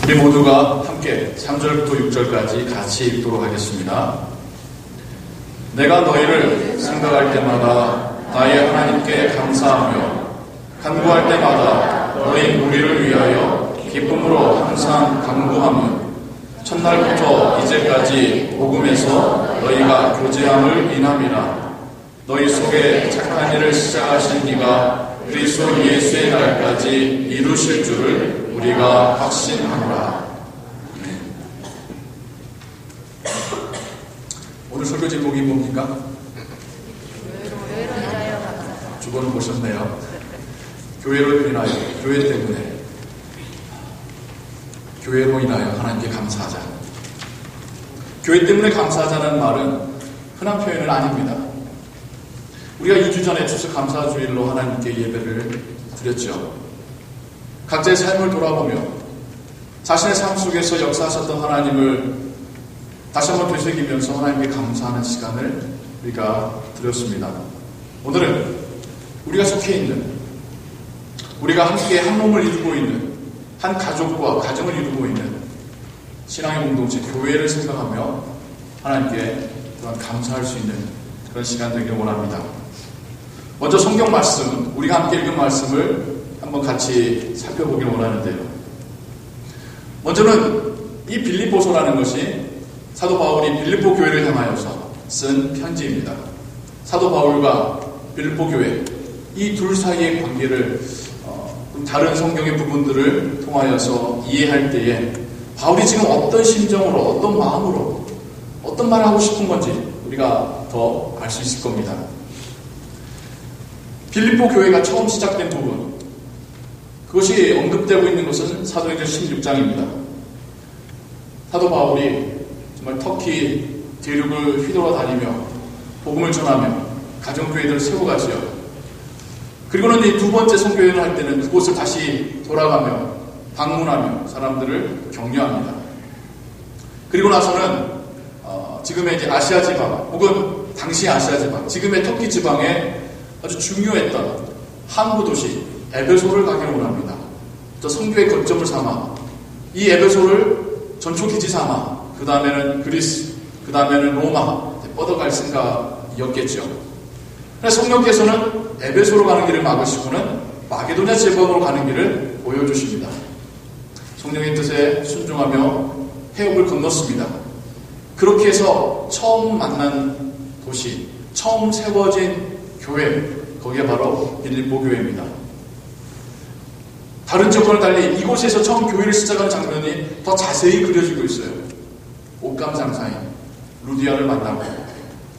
우리 모두가 함께 3절부터 6절까지 같이 읽도록 하겠습니다. 내가 너희를 생각할 때마다 나의 하나님께 감사하며 간구할 때마다 너희 무리를 위하여 기쁨으로 항상 간구하며 첫날부터 이제까지 복음에서 너희가 교제함을 인함이라. 너희 속에 착한 일을 시작하신 이가 그리스도 예수의 날까지 이루실 줄을 우리가 확신하노라. 오늘 설교 제목이 뭡니까? 주번을 보셨네요. 교회로 인하여, 교회 때문에, 교회로 인하여 하나님께 감사하자. 교회 때문에 감사하자는 말은 흔한 표현은 아닙니다. 우리가 2주 전에 추수감사주일로 하나님께 예배를 드렸죠. 각자의 삶을 돌아보며 자신의 삶 속에서 역사하셨던 하나님을 다시 한번 되새기면서 하나님께 감사하는 시간을 우리가 드렸습니다. 오늘은 우리가 속해 있는, 우리가 함께 한 몸을 이루고 있는 한 가족과 가정을 이루고 있는 신앙의 공동체, 교회를 생각하며 하나님께 또한 감사할 수 있는 그런 시간 되기를 원합니다. 먼저 성경 말씀, 우리가 함께 읽은 말씀을 한번 같이 살펴보기를 원하는데요. 먼저는 이 빌립보서라는 것이 사도 바울이 빌립보 교회를 향하여서 쓴 편지입니다. 사도 바울과 빌립보 교회, 이 둘 사이의 관계를 다른 성경의 부분들을 통하여서 이해할 때에 바울이 지금 어떤 심정으로, 어떤 마음으로, 어떤 말을 하고 싶은 건지 우리가 더 알 수 있을 겁니다. 빌립보 교회가 처음 시작된 부분, 그것이 언급되고 있는 것은 사도행전 16장입니다. 사도 바울이 정말 터키 대륙을 휘돌아 다니며 복음을 전하며 가정교회들을 세워가지요. 그리고는 이 두 번째 선교회를 할 때는 그곳을 다시 돌아가며 방문하며 사람들을 격려합니다. 그리고 나서는 지금의 이제 아시아 지방, 혹은 당시 아시아 지방, 지금의 터키 지방에 아주 중요했던 항구 도시 에베소를 가기를 원합니다. 또 선교의 거점을 삼아 이 에베소를 전초 기지 삼아 그 다음에는 그리스, 그 다음에는 로마 뻗어갈 생각이었겠죠. 그래서 성령께서는 에베소로 가는 길을 막으시고는 마게도냐 지방으로 가는 길을 보여주십니다. 성령의 뜻에 순종하며 해협을 건넜습니다. 그렇게 해서 처음 만난 도시, 처음 세워진 교회, 거기에 바로 빌립보 교회입니다. 다른 지역과는 달리 이곳에서 처음 교회를 시작하는 장면이 더 자세히 그려지고 있어요. 옷감 장사인 루디아를 만나고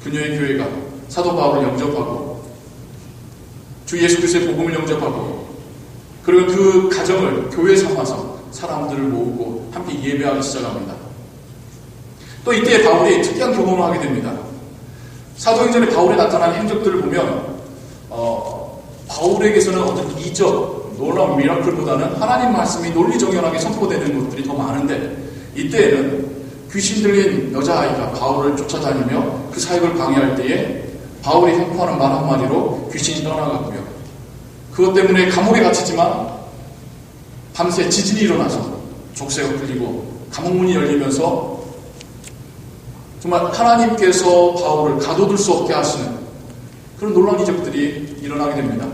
그녀의 교회가 사도 바울을 영접하고 주 예수 그리스도의 복음을 영접하고 그리고 그 가정을 교회 삼아서 사람들을 모으고 함께 예배하기 시작합니다. 또 이때 바울이 특이한 경험을 하게 됩니다. 사도행전에 바울에 나타난 행적들을 보면 바울에게서는 어떤 이적, 놀라운 미라클보다는 하나님 말씀이 논리정연하게 선포되는 것들이 더 많은데 이때에는 귀신 들린 여자아이가 바울을 쫓아다니며 그 사역을 방해할 때에 바울이 선포하는 말 한마디로 귀신이 떠나갔고요. 그것 때문에 감옥에 갇히지만 밤새 지진이 일어나서 족쇄가 풀리고 감옥문이 열리면서 정말 하나님께서 바울을 가둬둘 수 없게 하시는 그런 놀라운 이적들이 일어나게 됩니다.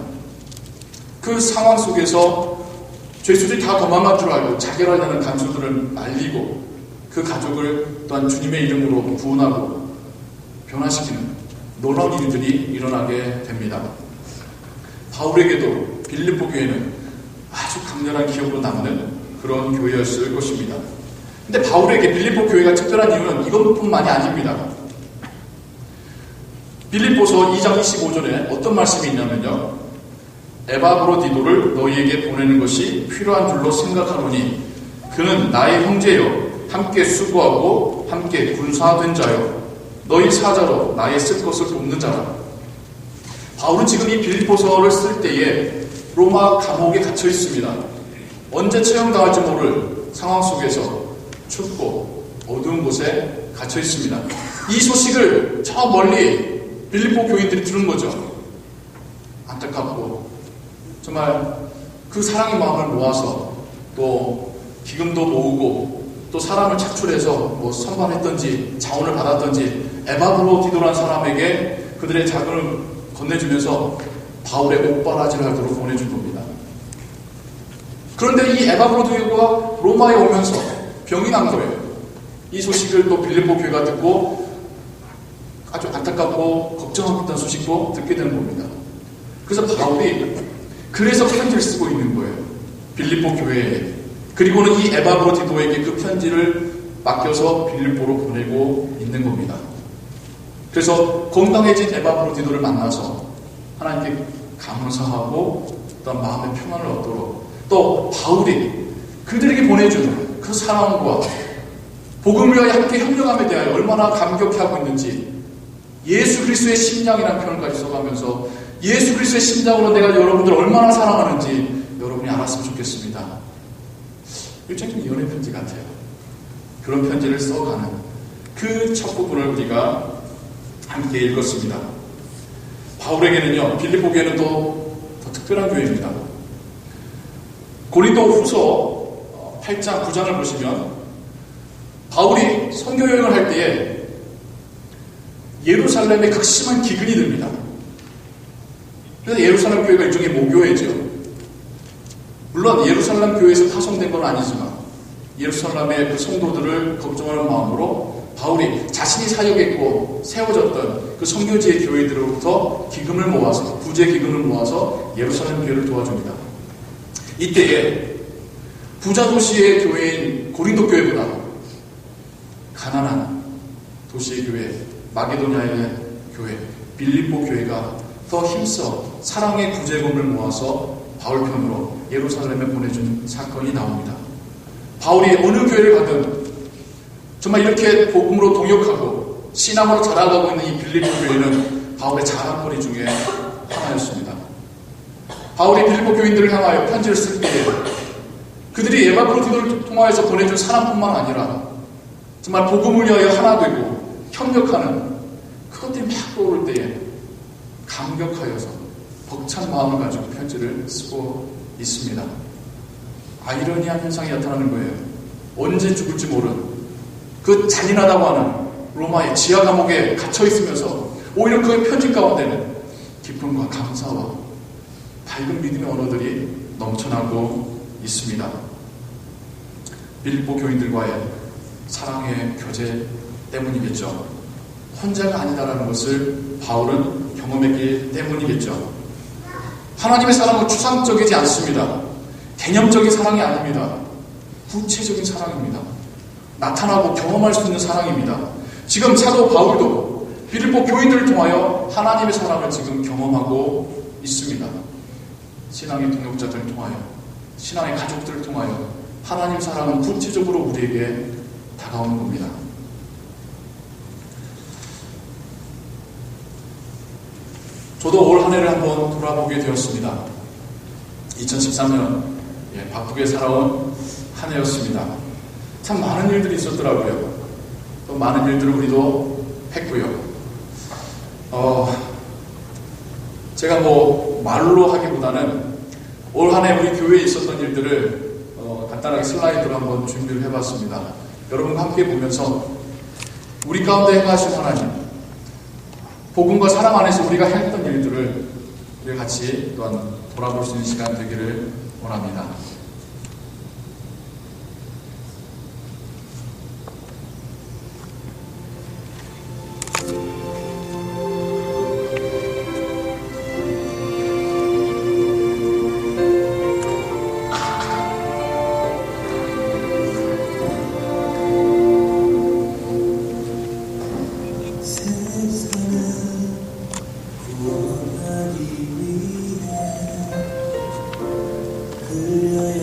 그 상황 속에서 죄수들이 다 도망갈 줄 알고 자결하려는 간수들을 말리고 그 가족을 또한 주님의 이름으로 구원하고 변화시키는 놀라운 일들이 일어나게 됩니다. 바울에게도 빌립보 교회는 아주 강렬한 기억으로 남는 그런 교회였을 것입니다. 근데 바울에게 빌립보 교회가 특별한 이유는 이것뿐만이 아닙니다. 빌립보서 2장 25절에 어떤 말씀이 있냐면요. 에바브로디도를 너희에게 보내는 것이 필요한 줄로 생각하노니 그는 나의 형제요 함께 수고하고 함께 군사된 자요 너희 사자로 나의 쓸 것을 돕는 자라. 바울은 지금 이 빌립보서를 쓸 때에 로마 감옥에 갇혀 있습니다. 언제 처형당할지 모를 상황 속에서 춥고 어두운 곳에 갇혀 있습니다. 이 소식을 저 멀리 빌립보 교인들이 들은 거죠. 안타깝고 정말 그 사랑의 마음을 모아서 또 기금도 모으고 또 사람을 착출해서 뭐 선반했던지 자원을 받았던지 에바브로디도라는 사람에게 그들의 자금을 건네주면서 바울의 옥바라지를 하도록 보내준 겁니다. 그런데 이 에바브로디도가 로마에 오면서 병이 난 거예요. 이 소식을 또 빌립보 교회가 듣고 아주 안타깝고 걱정하고 있다는 소식도 듣게 되는 겁니다. 그래서 바울이 그래서 편지를 쓰고 있는 거예요. 빌립보 교회에. 그리고는 이 에바브로디도에게 그 편지를 맡겨서 빌립보로 보내고 있는 겁니다. 그래서 건강해진 에바브로디도를 만나서 하나님께 감사하고 또 마음의 평안을 얻도록 또 바울이 그들에게 보내준 그 사랑과 복음을 위하여 함께 협력함에 대하여 얼마나 감격해하고 있는지 예수 그리스도의 심장이라는 표현까지 써가면서 예수 그리스도의 심장으로 내가 여러분들을 얼마나 사랑하는지 여러분이 알았으면 좋겠습니다. 일종의 연애 편지 같아요. 그런 편지를 써가는 그 첫 부분을 우리가 함께 읽었습니다. 바울에게는요, 빌립보 교회는 또 더 특별한 교회입니다. 고린도 후서 8장 9장을 보시면 바울이 선교 여행을 할 때에 예루살렘에 극심한 기근이 듭니다. 그래서 예루살렘 교회가 일종의 모교회죠. 물론 예루살렘 교회에서 파송된 건 아니지만 예루살렘의 그 성도들을 걱정하는 마음으로 바울이 자신이 사역했고 세워졌던 그 선교지의 교회들로부터 기금을 모아서 부재 기금을 모아서 예루살렘 교회를 도와줍니다. 이때에 부자 도시의 교회인 고린도 교회보다 가난한 도시의 교회 마게도냐의 교회 빌립보 교회가 더 힘써 사랑의 구제금을 모아서 바울 편으로 예루살렘에 보내준 사건이 나옵니다. 바울이 어느 교회를 가든 정말 이렇게 복음으로 동역하고 신앙으로 자라가고 있는 이 빌립보 교회는 바울의 자랑거리 중에 하나였습니다. 바울이 빌립보 교인들을 향하여 편지를 쓸 때에 그들이 에바브로디도를 통하여서 보내준 사랑뿐만 아니라 정말 복음을 위하여 하나 되고 협력하는 그것들이 막 떠오를 때에 감격하여서 벅찬 마음을 가지고 편지를 쓰고 있습니다. 아이러니한 현상이 나타나는 거예요. 언제 죽을지 모르는 그 잔인하다고 하는 로마의 지하 감옥에 갇혀 있으면서 오히려 그 편지 가운데는 기쁨과 감사와 밝은 믿음의 언어들이 넘쳐나고 있습니다. 빌립보 교인들과의 사랑의 교제 때문이겠죠. 혼자가 아니다라는 것을 바울은 경험했기 때문이겠죠. 하나님의 사랑은 추상적이지 않습니다. 개념적인 사랑이 아닙니다. 구체적인 사랑입니다. 나타나고 경험할 수 있는 사랑입니다. 지금 사도 바울도 빌립보 교인들을 통하여 하나님의 사랑을 지금 경험하고 있습니다. 신앙의 동역자들을 통하여 신앙의 가족들을 통하여 하나님 사랑은 구체적으로 우리에게 다가오는 겁니다. 저도 올 한 해를 한번 돌아보게 되었습니다. 2013년 바쁘게 살아온 한 해였습니다. 참 많은 일들이 있었더라고요. 또 많은 일들을 우리도 했고요. 제가 말로 하기보다는 올 한 해 우리 교회에 있었던 일들을 간단하게 슬라이드로 한번 준비를 해봤습니다. 여러분과 함께 보면서 우리 가운데 행하신 하나님, 복음과 사랑 안에서 우리가 했던 일들을 우리 같이 또한 돌아볼 수 있는 시간 되기를 원합니다. 그려야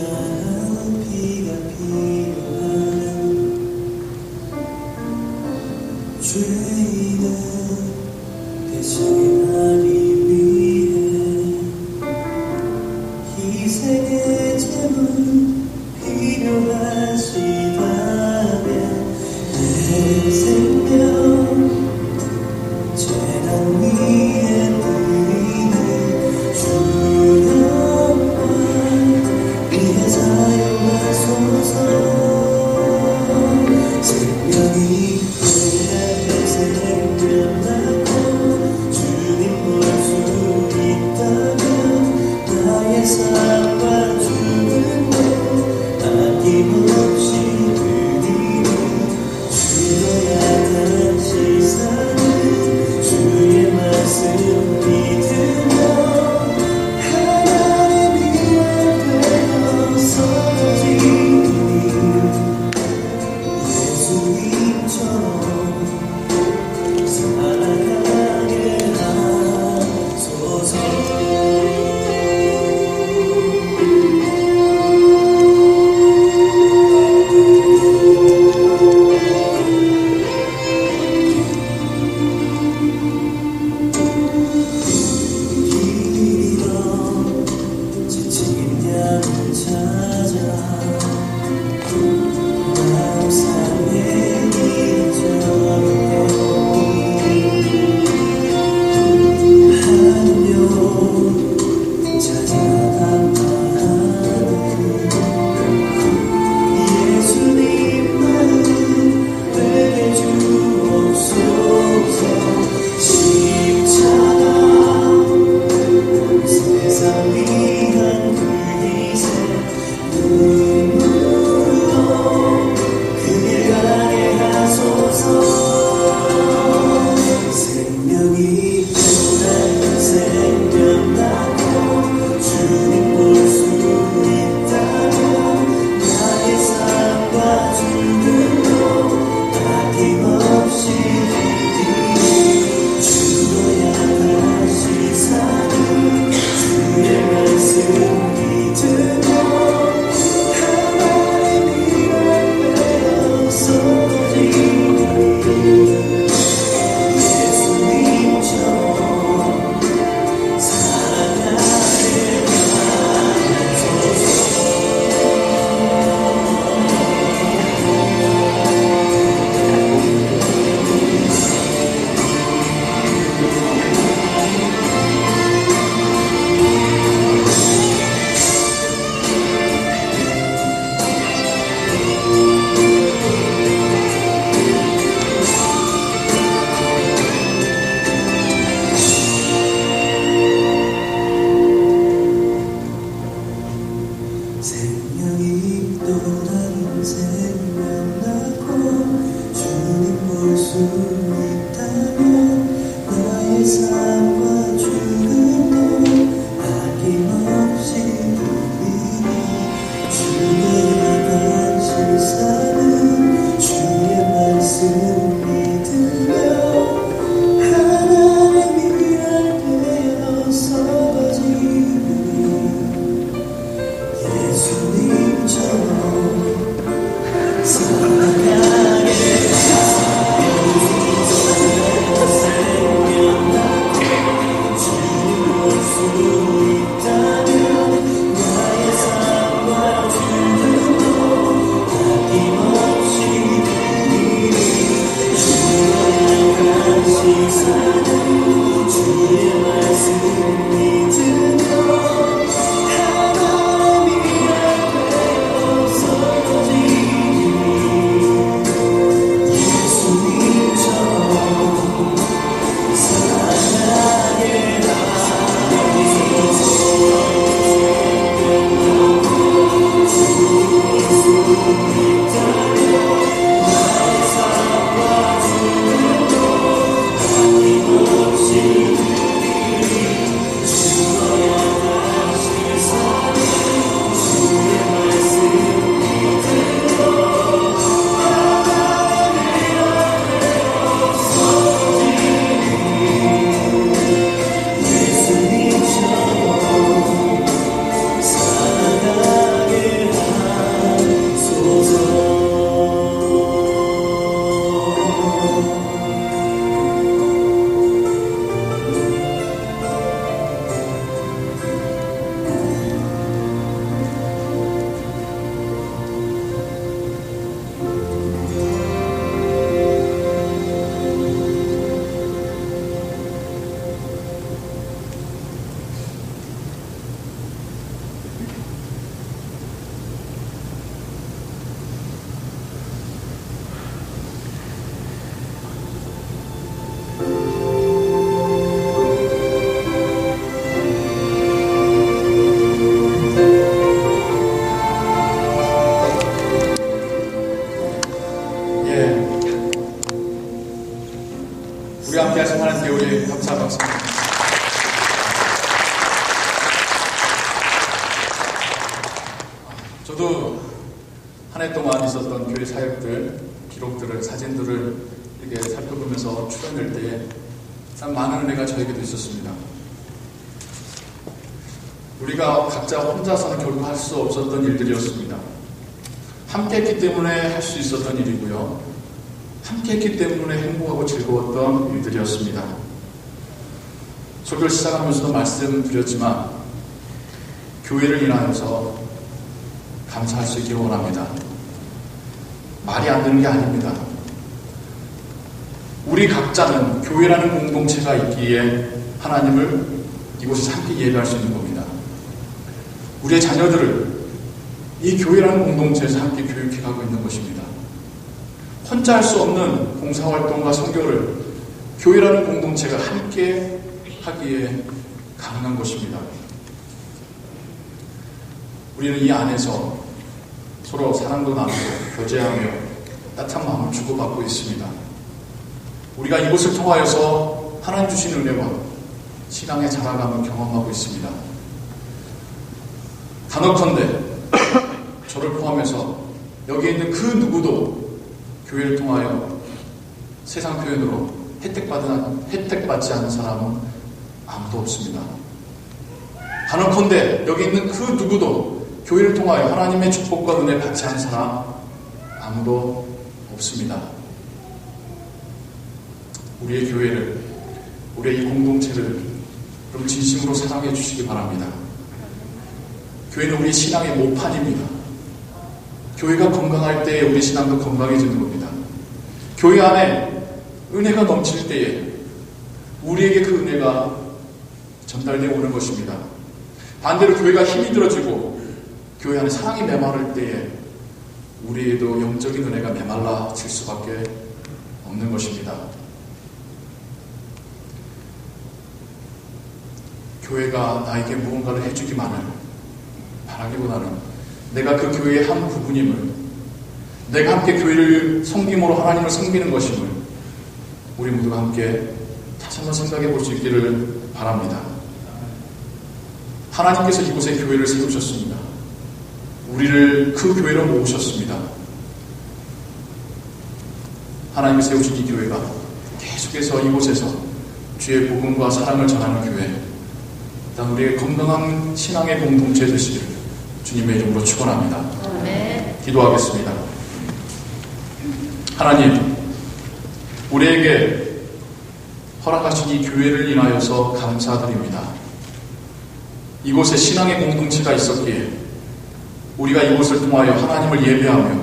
있었던 교회 사역들, 기록들을, 사진들을 이렇게 살펴보면서 추려낼 때에 참 많은 은혜가 저에게도 있었습니다. 우리가 각자 혼자서는 결국 할 수 없었던 일들이었습니다. 함께 했기 때문에 할 수 있었던 일이고요. 함께 했기 때문에 행복하고 즐거웠던 일들이었습니다. 설교를 시작하면서도 말씀드렸지만 교회를 인하여서 감사할 수 있기를 원합니다. 말이 안 되는 게 아닙니다. 우리 각자는 교회라는 공동체가 있기에 하나님을 이곳에서 함께 예배할 수 있는 겁니다. 우리의 자녀들을 이 교회라는 공동체에서 함께 교육해 가고 있는 것입니다. 혼자 할 수 없는 봉사활동과 선교를 교회라는 공동체가 함께 하기에 가능한 것입니다. 우리는 이 안에서 서로 사랑도 나누고 교제하며 따뜻한 마음을 주고받고 있습니다. 우리가 이곳을 통하여서 하나님 주신 은혜와 신앙의 자라감을 경험하고 있습니다. 단언컨대 저를 포함해서 여기 있는 그 누구도 교회를 통하여 세상 표현으로 혜택받지 않은 사람은 아무도 없습니다. 단언컨대 여기 있는 그 누구도 교회를 통하여 하나님의 축복과 은혜 받지 않은 사람 아무도 없습니다. 우리의 교회를, 우리의 이 공동체를 좀 진심으로 사랑해 주시기 바랍니다. 교회는 우리 신앙의 모판입니다. 교회가 건강할 때에 우리 신앙도 건강해지는 겁니다. 교회 안에 은혜가 넘칠 때에 우리에게 그 은혜가 전달되어 오는 것입니다. 반대로 교회가 힘이 들어지고 교회 안에 사랑이 메마를 때에 우리에도 영적인 은혜가 메말라질 수밖에 없는 것입니다. 교회가 나에게 무언가를 해주기만을 바라기보다는 내가 그 교회의 한 부분임을, 내가 함께 교회를 섬김으로 하나님을 섬기는 것임을 우리 모두가 함께 다시 한번 생각해 볼 수 있기를 바랍니다. 하나님께서 이곳에 교회를 세우셨습니다. 우리를 그 교회로 모으셨습니다. 하나님이 세우신 이 교회가 계속해서 이곳에서 주의 복음과 사랑을 전하는 교회, 일단 우리의 건강한 신앙의 공동체 되시기를 주님의 이름으로 축원합니다. 기도하겠습니다. 하나님, 우리에게 허락하신 이 교회를 인하여서 감사드립니다. 이곳에 신앙의 공동체가 있었기에 우리가 이곳을 통하여 하나님을 예배하며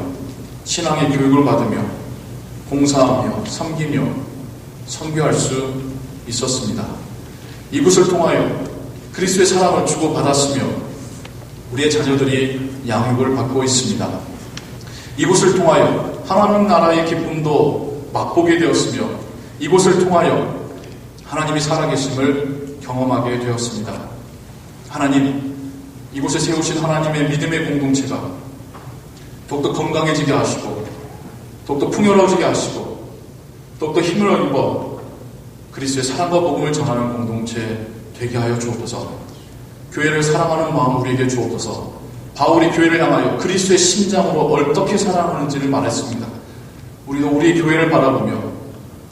신앙의 교육을 받으며 봉사하며 섬기며 선교할 수 있었습니다. 이곳을 통하여 그리스도의 사랑을 주고받았으며 우리의 자녀들이 양육을 받고 있습니다. 이곳을 통하여 하나님 나라의 기쁨도 맛보게 되었으며 이곳을 통하여 하나님이 살아계심을 경험하게 되었습니다. 하나님, 이곳에 세우신 하나님의 믿음의 공동체가 더욱더 건강해지게 하시고 더욱더 풍요로워지게 하시고 더욱더 힘을 입어 그리스도의 사랑과 복음을 전하는 공동체 되게 하여 주옵소서. 교회를 사랑하는 마음 우리에게 주옵소서. 바울이 교회를 향하여 그리스도의 심장으로 어떻게 사랑하는지를 말했습니다. 우리도 우리의 교회를 바라보며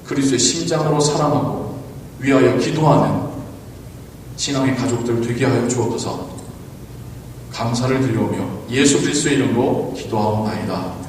그리스도의 심장으로 사랑하고 위하여 기도하는 신앙의 가족들 되게 하여 주옵소서. 감사를 드리오며 예수 그리스도의 이름으로 기도하옵나이다.